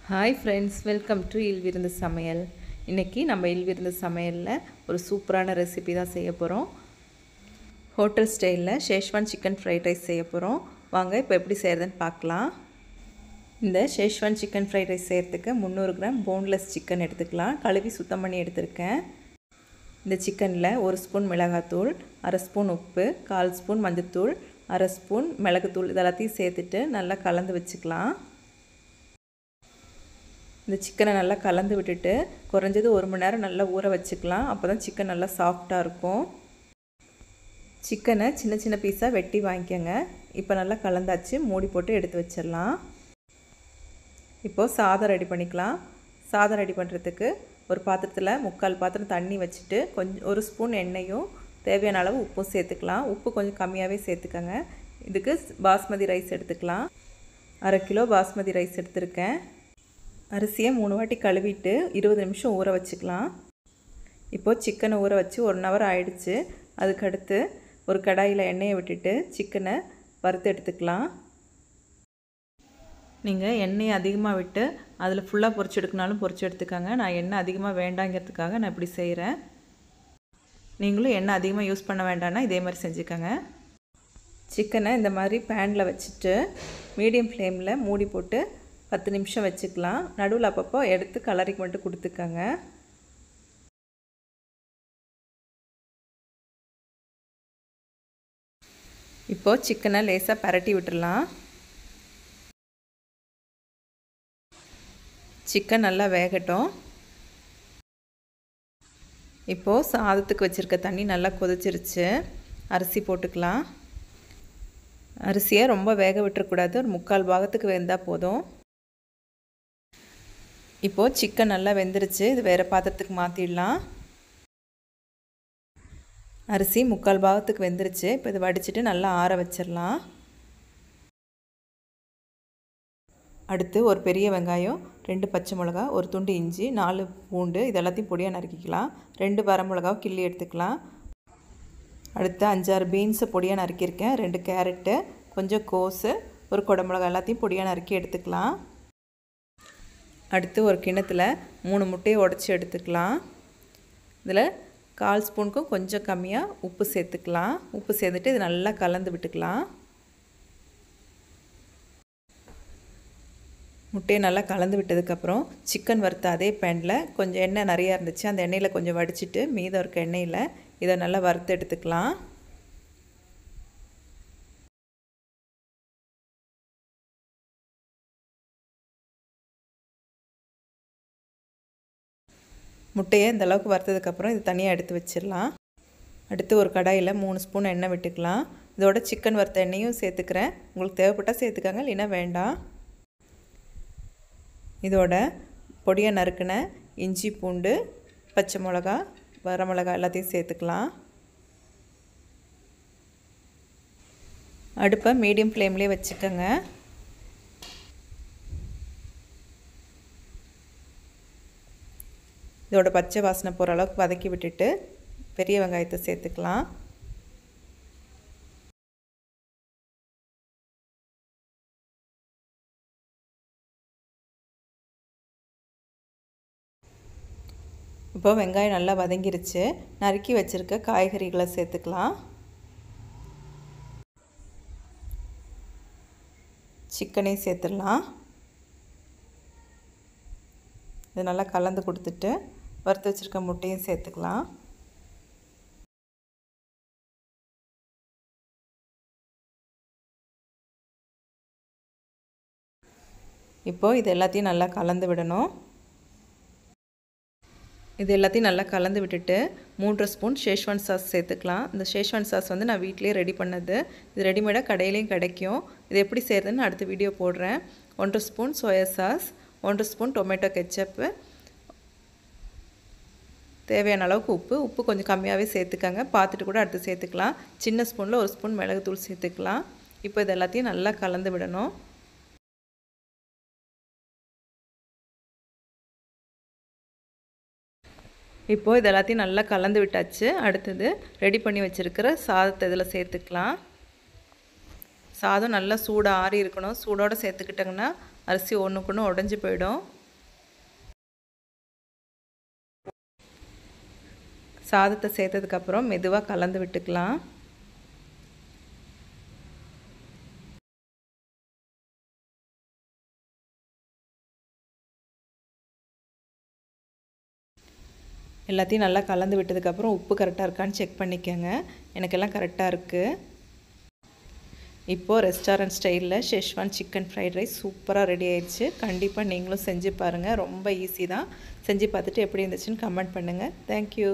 Hi friends, welcome to இல்விருந்து சமையல். இன்றைக்கி நம்ம இல்விருந்து சமையலில் ஒரு சூப்பரான ரெசிபி தான் செய்ய போகிறோம். ஹோட்டல் ஸ்டைலில் ஷேஷ்வான் சிக்கன் ஃப்ரைட் ரைஸ் செய்ய போகிறோம். வாங்க இப்போ எப்படி செய்கிறதுன்னு பார்க்கலாம். இந்த ஷேஷ்வான் சிக்கன் ஃப்ரைட் ரைஸ் செய்கிறதுக்கு 300 கிராம் போன்லெஸ் சிக்கன் எடுத்துக்கலாம். கழுவி சுத்தம் பண்ணி எடுத்துருக்கேன். இந்த சிக்கனில் 1 ஸ்பூன் மிளகாத்தூள், 1/2 ஸ்பூன் உப்பு, 1/4 ஸ்பூன் மஞ்சத்தூள், 1/2 ஸ்பூன் மிளகுத்தூள் இதெல்லாத்தையும் சேர்த்துட்டு நல்லா கலந்து வச்சுக்கலாம். இந்த சிக்கனை நல்லா கலந்து விட்டுட்டு குறைஞ்சது 1 மணி நேரம் நல்லா ஊற வச்சுக்கலாம். அப்போ தான் சிக்கன் நல்லா சாஃப்டாக இருக்கும். சிக்கனை சின்ன சின்ன பீஸாக வெட்டி வாங்கிக்கோங்க. இப்போ நல்லா கலந்தாச்சு. மூடி போட்டு எடுத்து வச்சிடலாம். இப்போது சாதம் ரெடி பண்ணிக்கலாம். சாதம் ரெடி பண்ணுறதுக்கு ஒரு பாத்திரத்தில் 3/4 பாத்திரம் தண்ணி வச்சுட்டு கொஞ்சம் 1 ஸ்பூன் எண்ணெயும் தேவையான அளவு உப்பும் சேர்த்துக்கலாம். உப்பு கொஞ்சம் கம்மியாகவே சேர்த்துக்கோங்க. இதுக்கு பாஸ்மதி ரைஸ் எடுத்துக்கலாம். 1/2 கிலோ பாஸ்மதி ரைஸ் எடுத்துருக்கேன். அரிசியை 3 வாட்டி கழுவிட்டு 20 நிமிஷம் ஊற வச்சுக்கலாம். இப்போது சிக்கனை ஊற வச்சு 1 ஹவர் ஆயிடுச்சு. அதுக்கடுத்து ஒரு கடாயில் எண்ணெயை விட்டுட்டு சிக்கனை வறுத்து எடுத்துக்கலாம். நீங்கள் எண்ணெயை அதிகமாக விட்டு அதில் ஃபுல்லாக பொரிச்சு எடுக்கனாலும் பொரிச்சு எடுத்துக்காங்க. நான் எண்ணெய் அதிகமாக வேண்டாங்கிறதுக்காக நான் இப்படி செய்கிறேன். நீங்களும் எண்ணெய் அதிகமாக யூஸ் பண்ண வேண்டாம்னா இதே மாதிரி செஞ்சுக்கோங்க. சிக்கனை இந்த மாதிரி பேனில் வச்சுட்டு மீடியம் ஃப்ளேமில் மூடி போட்டு 10 நிமிஷம் வச்சுக்கலாம். நடுவில் அப்பப்போ எடுத்து கலரிக்கு மட்டும் கொடுத்துக்கங்க. இப்போது சிக்கனை லேசாக பரட்டி விட்டுடலாம். சிக்கன் நல்லா வேகட்டும். இப்போது சாதத்துக்கு வச்சுருக்க தண்ணி நல்லா கொதிச்சிருச்சு. அரிசி போட்டுக்கலாம். அரிசியை ரொம்ப வேக விட்டுறக்கூடாது. ஒரு 3/4 பாகத்துக்கு வெந்தால் போதும். இப்போது சிக்கன் நல்லா வெந்துருச்சு. இது வேறு பாத்திரத்துக்கு மாற்றிடலாம். அரிசி 3/4 பாகத்துக்கு வெந்துருச்சு. இப்போ இதை வடிச்சிட்டு நல்லா ஆற வச்சிடலாம். அடுத்து ஒரு பெரிய வெங்காயம், 2 பச்சை மிளகா, ஒரு துண்டு இஞ்சி, 4 பூண்டு இதெல்லாத்தையும் பொடியாக நறுக்கிக்கலாம். 2 வரமிளகாவை கிள்ளி எடுத்துக்கலாம். அடுத்து 5-6 பீன்ஸை பொடியாக நறுக்கியிருக்கேன். 2 கேரட்டு, கொஞ்சம் கோஸு, ஒரு குடமிளகா எல்லாத்தையும் பொடியாக நறுக்கி எடுத்துக்கலாம். அடுத்து ஒரு கிண்ணத்தில் 3 முட்டையை உடச்சி எடுத்துக்கலாம். இதில் 1/4 ஸ்பூனுக்கும் கொஞ்சம் கம்மியாக உப்பு சேர்த்துக்கலாம். உப்பு சேர்த்துட்டு இது நல்லா கலந்து விட்டுக்கலாம். முட்டையை நல்லா கலந்து விட்டதுக்கப்புறம் சிக்கன் வறுத்த அதே பேனில் கொஞ்சம் எண்ணெய் நிறையா இருந்துச்சு. அந்த எண்ணெயில் கொஞ்சம் வடிச்சிட்டு மீதம் இருக்க எண்ணெயில் இதை நல்லா வறுத்து எடுத்துக்கலாம். முட்டையை இந்த அளவுக்கு வறுத்ததுக்கப்புறம் இது தனியாக எடுத்து வச்சிடலாம். அடுத்து ஒரு கடாயில் 3 ஸ்பூன் எண்ணெய் விட்டுக்கலாம். இதோட சிக்கன் வறுத்த எண்ணெயும் சேர்த்துக்கிறேன். உங்களுக்கு தேவைப்பட்டால் சேர்த்துக்காங்க, இல்லைன்னா வேண்டாம். இதோட பொடியாக நறுக்கின இஞ்சி, பூண்டு, பச்சை மிளகா, வரமிளகா எல்லாத்தையும் சேர்த்துக்கலாம். அடுப்பை மீடியம் ஃப்ளேம்லேயே வச்சுக்கோங்க. இதோட பச்சை வாசனை போகிற அளவுக்கு வதக்கி விட்டுட்டு பெரிய வெங்காயத்தை சேர்த்துக்கலாம். இப்போது வெங்காயம் நல்லா வதங்கிருச்சு. நறுக்கி வச்சுருக்க காய்கறிகளை சேர்த்துக்கலாம். சிக்கனையும் சேர்த்துடலாம். இது நல்லா கலந்து கொடுத்துட்டு வறுத்து வச்சுருக்க முட்டையும் சேர்த்துக்கலாம். இப்போது இது எல்லாத்தையும் நல்லா கலந்து விடணும். இது எல்லாத்தையும் நல்லா கலந்து விட்டுட்டு 3 ஸ்பூன் ஷேஷ்வான் சாஸ் சேர்த்துக்கலாம். இந்த ஷேஷ்வான் சாஸ் வந்து நான் வீட்டிலேயே ரெடி பண்ணது. இது ரெடிமேடாக கடையிலையும் கிடைக்கும். இது எப்படி செய்கிறதுன்னு அடுத்த வீடியோ போடுறேன். 1 spoon soya sauce, 1 spoon tomato ketchup, தேவையான அளவுக்கு உப்பு கொஞ்சம் கம்மியாகவே சேர்த்துக்கங்க. பார்த்துட்டு கூட அடுத்து சேர்த்துக்கலாம். சின்ன ஸ்பூனில் 1 ஸ்பூன் மிளகுத்தூள் சேர்த்துக்கலாம். இப்போ இது எல்லாத்தையும் நல்லா கலந்து விடணும். இப்போது இது எல்லாத்தையும் நல்லா கலந்து விட்டாச்சு. அடுத்தது ரெடி பண்ணி வச்சுருக்கிற சாதத்தை இதில் சேர்த்துக்கலாம். சாதம் நல்லா சூடாக ஆறி இருக்கணும். சூடோடு சேர்த்துக்கிட்டோங்கன்னா அரிசி ஒன்றுக்குன்னு உடஞ்சி போயிடும். சாதத்தை சேர்த்ததுக்கப்புறம் மெதுவாக கலந்து விட்டுக்கலாம். எல்லாத்தையும் நல்லா கலந்து விட்டதுக்கப்புறம் உப்பு கரெக்டாக இருக்கான்னு செக் பண்ணிக்கோங்க. எனக்கெல்லாம் கரெக்டாக இருக்குது. இப்போது ரெஸ்டாரண்ட் ஸ்டைலில் ஷெஸ்வான் சிக்கன் ஃப்ரைட் ரைஸ் சூப்பராக ரெடி ஆயிடுச்சு. கண்டிப்பாக நீங்களும் செஞ்சு பாருங்கள். ரொம்ப ஈஸி தான். செஞ்சு பார்த்துட்டு எப்படி இருந்துச்சுன்னு கமெண்ட் பண்ணுங்கள். தேங்க்யூ.